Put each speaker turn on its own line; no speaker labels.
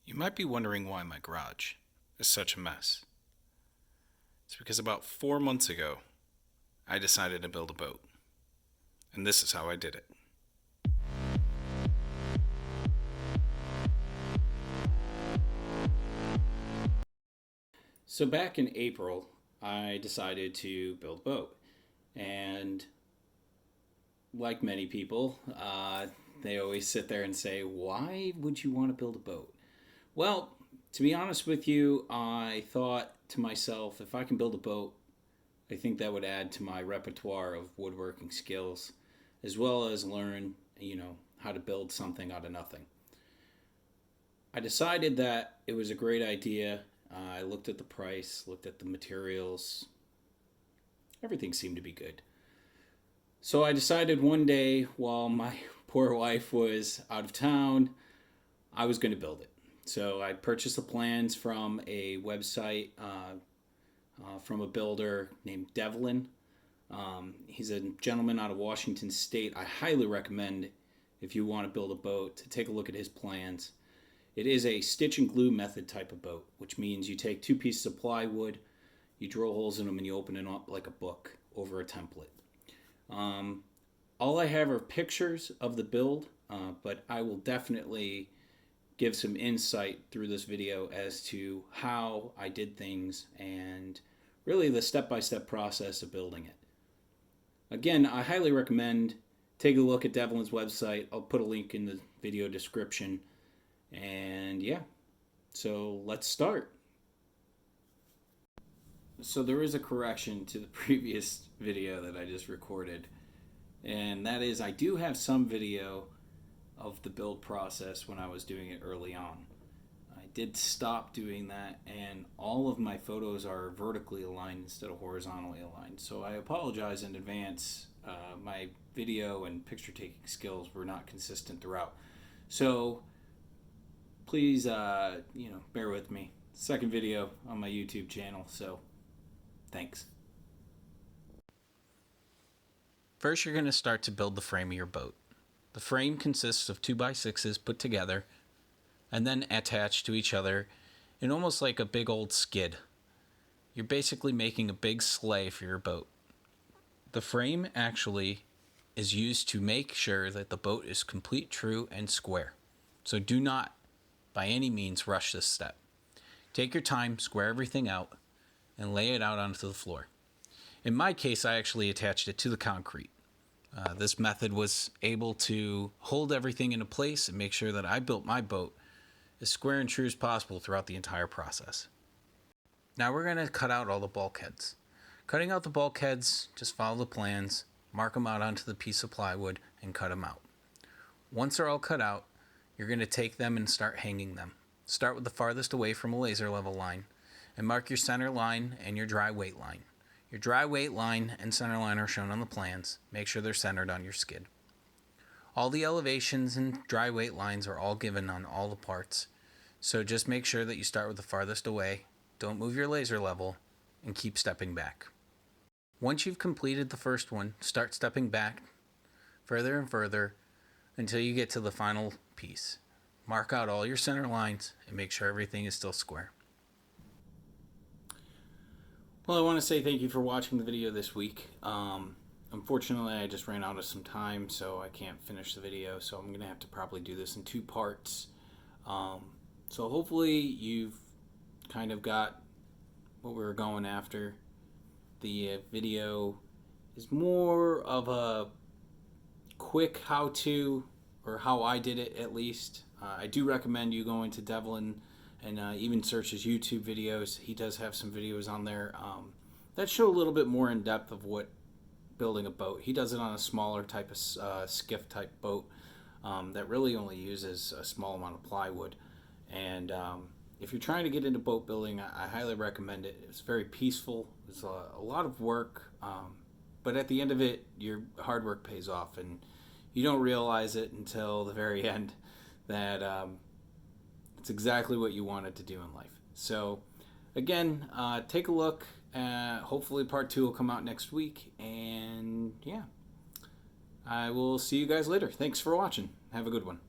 You might be wondering why my garage is such a mess. It's because about 4 months ago, I decided to build a boat. And this is how I did it. So back in April, I decided to build a boat. And like many people, they always sit there and say, why would you want to build a boat? Well, to be honest with you, I thought to myself, if I can build a boat, I think that would add to my repertoire of woodworking skills, as well as learn, how to build something out of nothing. I decided that it was a great idea. I looked at the price, looked at the materials. Everything seemed to be good. So I decided one day, while my poor wife was out of town, I was going to build it. So I purchased the plans from a website from a builder named Devlin. He's a gentleman out of Washington State. I highly recommend, if you want to build a boat, to take a look at his plans. It is a stitch and glue method type of boat, which means you take 2 pieces of plywood, you drill holes in them, and you open it up like a book over a template. All I have are pictures of the build, but I will definitely give some insight through this video as to how I did things and really the step-by-step process of building it. Again, I highly recommend taking a look at Devlin's website. I'll put a link in the video description. And yeah, so let's start. So there is a correction to the previous video that I just recorded, and that is I do have some video of the build process when I was doing it early on. I did stop doing that, and all of my photos are vertically aligned instead of horizontally aligned. So I apologize in advance. My video and picture taking skills were not consistent throughout. So please, bear with me. Second video on my YouTube channel, so thanks. First, you're going to start to build the frame of your boat. The frame consists of 2x6s put together and then attached to each other in almost like a big old skid. You're basically making a big sleigh for your boat. The frame actually is used to make sure that the boat is complete, true, and square. So do not, by any means, rush this step. Take your time, square everything out, and lay it out onto the floor. In my case, I actually attached it to the concrete. This method was able to hold everything into place and make sure that I built my boat as square and true as possible throughout the entire process. Now we're going to cut out all the bulkheads. Cutting out the bulkheads, just follow the plans, mark them out onto the piece of plywood, and cut them out. Once they're all cut out, you're going to take them and start hanging them. Start with the farthest away from a laser level line, and mark your center line and your dry weight line. Your dry weight line and center line are shown on the plans. Make sure they're centered on your skid. All the elevations and dry weight lines are all given on all the parts. So just make sure that you start with the farthest away, don't move your laser level, and keep stepping back. Once you've completed the first one, start stepping back further and further until you get to the final piece. Mark out all your center lines and make sure everything is still square. Well, I want to say thank you for watching the video this week. Unfortunately, I just ran out of some time, so I can't finish the video, so I'm going to have to probably do this in 2 parts. So hopefully you've kind of got what we were going after. The video is more of a quick how-to, or how I did it at least. I do recommend you going to Devlin and even search his YouTube videos. He does have some videos on there that show a little bit more in depth of what building a boat. He does it on a smaller type of skiff type boat that really only uses a small amount of plywood. And if you're trying to get into boat building, I highly recommend it. It's very peaceful. It's a lot of work, but at the end of it, your hard work pays off, and you don't realize it until the very end that it's exactly what you wanted to do in life. So again, take a look. Hopefully part 2 will come out next week, and yeah, I will see you guys later. Thanks for watching. Have a good one.